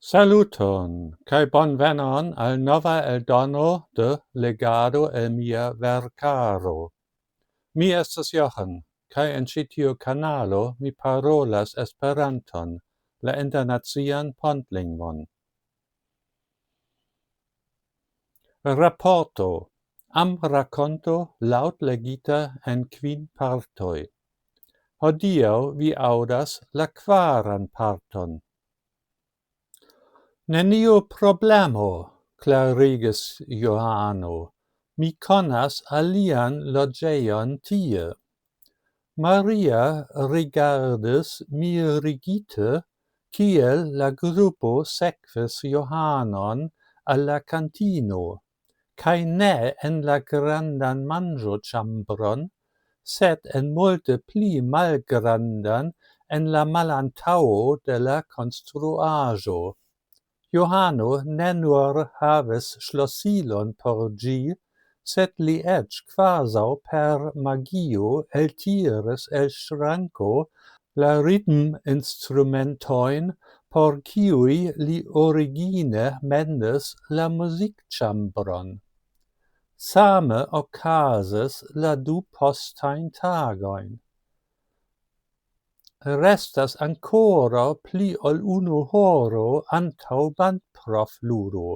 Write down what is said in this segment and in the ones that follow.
Saluton, kai bonvenon al nova eldono de legado el mia vercaro. Mi estas Jochen, kai en ĉi tiu kanalo mi parolas Esperanton, la internacian pontlingvon. Raporto. Rakonto laut legita en 5 partoj. Hodiaŭ vi aŭdas la 4. parton. Neniu problemo, clarigis Johano. Mi konas alian loĝejon tie. Maria rigardis mirigite, kiel la grupo sekvis Johanon al la kantino, kaj ne en la grandan manĝoĉambron, sed en multe pli malgrandan en la malantaŭo de la konstruaĵo. Johano ne nur havis ŝlosilon por ĝi, sed li eĉ kvazaŭ per magio eltiris el ŝranko la ritminstrumentojn, por kiuj li origine mendis la muzikĉambron. Same okazis la 2 postajn tagojn. Restas ancora pli ol 1 horo antaŭ bandprofludo,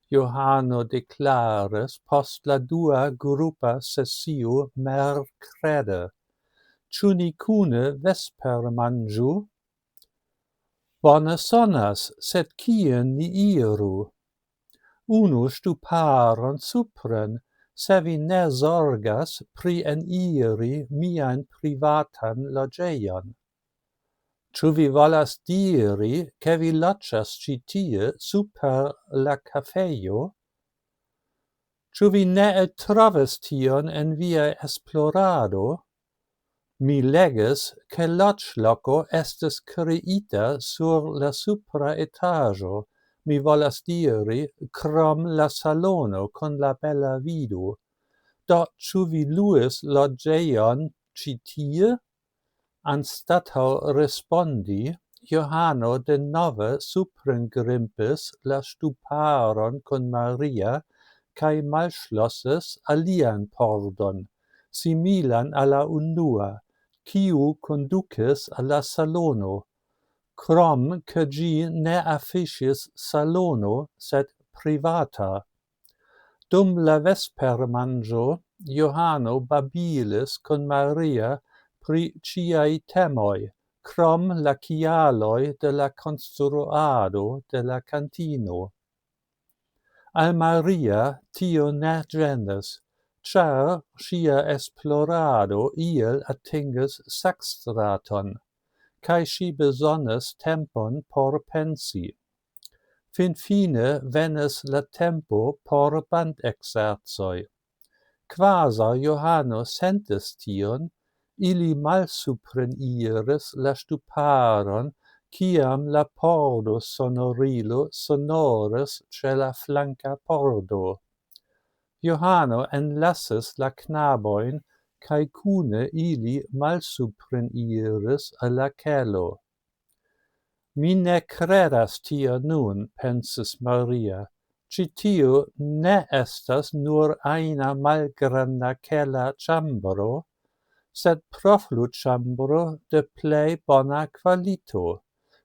Johano deklaris post la 2 grupa sesio merkrede. Ĉu ni kune vespermanĝu? Bone sonas, sed kien ni iru? Unu ŝtuparon supren, se vi ne zorgas pri eniri mian privatan loĝejon. Ĉu vi volas diri, ke vi loĝas ĉi tie super la kafejo? Ĉu vi ne eltrovis tion en via esplorado? Mi legis, ke loĝloko estis kreita sur la supra etaĝo, mi volas diri, krom la salono kun la bela vido. Do ĉu vi luis loĝejon ĉi tie? Anstataŭ respondi, Johano denove suprengrimpis la ŝtuparon kun Maria kaj malŝlosis alian pordon, similan al la unua, kiu kondukis al la salono, krom ke ĝi ne afiŝis salono, sed privata. Dum la vespermanĝo, Johano babilis kun Maria pri ĉiaj temoj, krom la kialoj de la konstruado de la kantino. Al Maria tio ne ĝenis, ĉar ŝia esplorado iel atingis Sakstraton, kaj ŝi bezonis tempon por pensi. Finfine venis la tempo por bandekzercoj. Kvazaŭ Johano sentis tion, ili malsupreniris la ŝtuparon, kiam la pordosonorilo sonoris ĉe la flanka pordo. Johano enlasis la knabojn, kaj kune ili malsupreniris al la kelo. Mi ne kredas tion nun, pensis Maria. Ĉi tiu ne estas nur ajna malgranda kela ĉambro, sed profluĉambro de plej bona kvalito,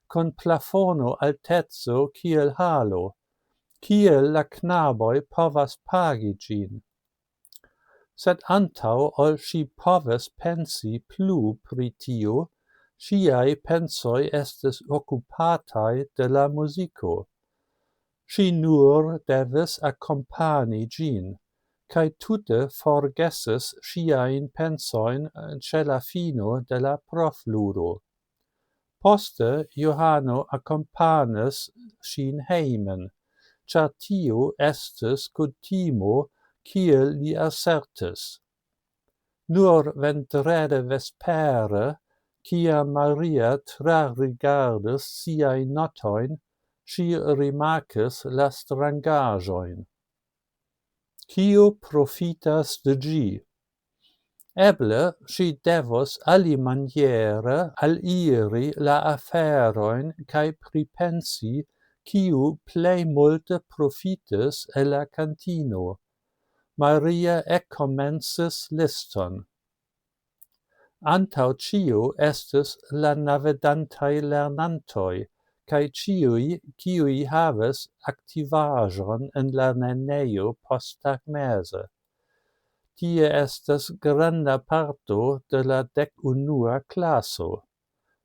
kun plafono alteco kiel halo. Kiel la knaboj povas pagi ĝin? Sed antaŭ ol ŝi povis pensi plu pri tio, ŝiaj pensoj estis okupataj de la muziko. Ŝi nur devis akompani ĝin, kaj tute forgesis ŝiajn pensojn ĉe la fino de la profludo. Poste Johano akompanis ŝin hejmen, ĉar tio estis kutimo, kiel li asertis. Nur vendrede vespere, kiam Maria trarigardis siajn notojn, ŝi rimarkis la strangaĵojn. Kiu profitas de ĝi? Eble ŝi devos alimaniere aliri la aferojn kaj pripensi, kiu plei multe profitis el la cantino. Maria eccomensis liston. Antau ciu estis la navedantai lernantoi, cae ciui, kiui haves activajon en la lerneio posttagmeze. Tie estas granda parto de la 11ª classo,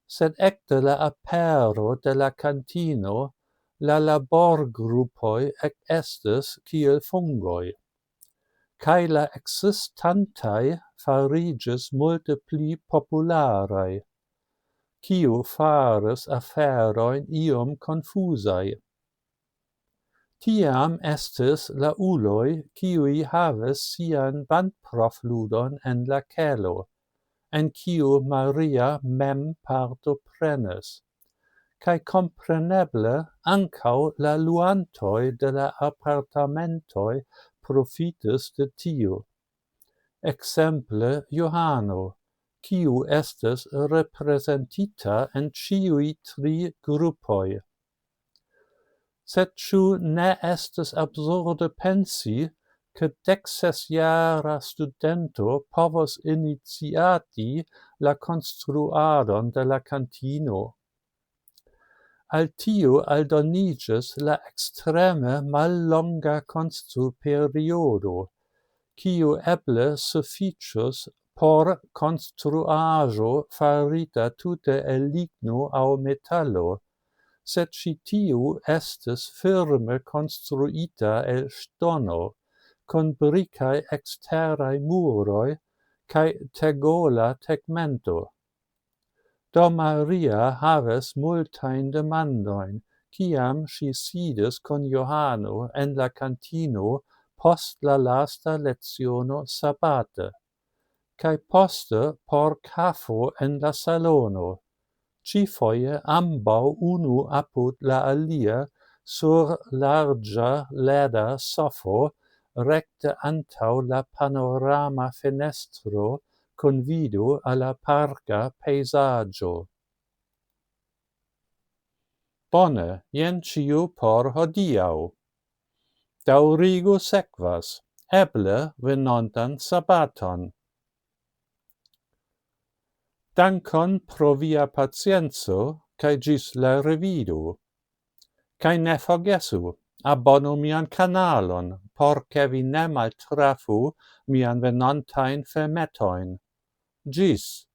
sed ecte la apero de la cantino, la laborgrupoi ec estis kiel fungoi, cae la existantai farigis multe pli popularai, kiu faris aferoin iom confusai. Tiam estis la uloi kiui havis sian bandprofludon en la celo, en kiu Maria mem partoprenis, cae compreneble ancau la luantoi de la apartamentoi profitis de tiu. Exemple Johano, kiu estis representita en ciui 3 gruppoi. Sed ciu ne estis absurde pensi, che 16-jara studento povos iniciati la construadon de la cantino. Al tiu aldonigis la extreme mallonga construperiodo, kiu eble sufficius por construaĵo farita tute el ligno aŭ metalo, sed ĉi tiu estis firme konstruita el ŝtono, kun brikaj eksteraj muroj kaj tegola tegmento. Do Maria havis multajn demandojn, kiam ŝi sidis kun Johano en la kantino post la lasta leciono sabate, cae poste por kafo en la salono, cifoje ambau unu apud la alia sur larĝa leda sofo rekte antau la panorama fenestro kun vido al la parka pejzaĝo. Bone, jen ĉio por hodiaŭ. Daŭrigo sekvas, eble venontan sabaton. Dankon pro via pacienco, kaj ĝis la revido. Kaj ne forgesu, abonu mian kanalon, por ke vi ne maltrafu mian venontajn filmetojn. Ĝis!